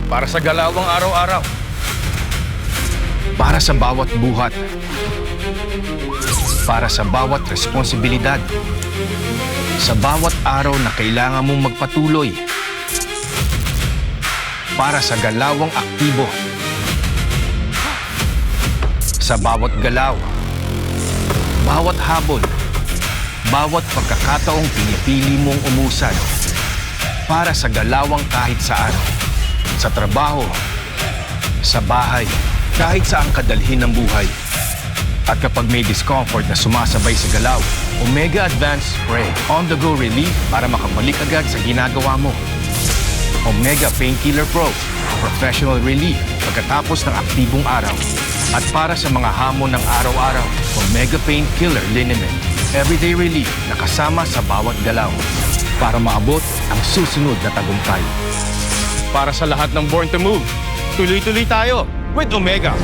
Para sa galawang araw-araw. Para sa bawat buhat. Para sa bawat responsibilidad. Sa bawat araw na kailangan mong magpatuloy. Para sa galawang aktibo. Sa bawat galaw. Bawat habol. Bawat pagkakataong pinipili mong umusad. Para sa galawang kahit saan. Sa trabaho. Sa bahay. Kahit saang kadalhin ng buhay. At kapag may discomfort na sumasabay sa galaw, Omega Advanced Spray. On-the-go relief para makabalik agad sa ginagawa mo. Omega Painkiller Pro. Professional relief pagkatapos ng aktibong araw. At para sa mga hamon ng araw-araw, Omega Painkiller Liniment. Everyday relief na kasama sa bawat galaw. Para maabot ang susunod na tagumpay. Para sa lahat ng born to move, tuloy-tuloy tayo with Omega.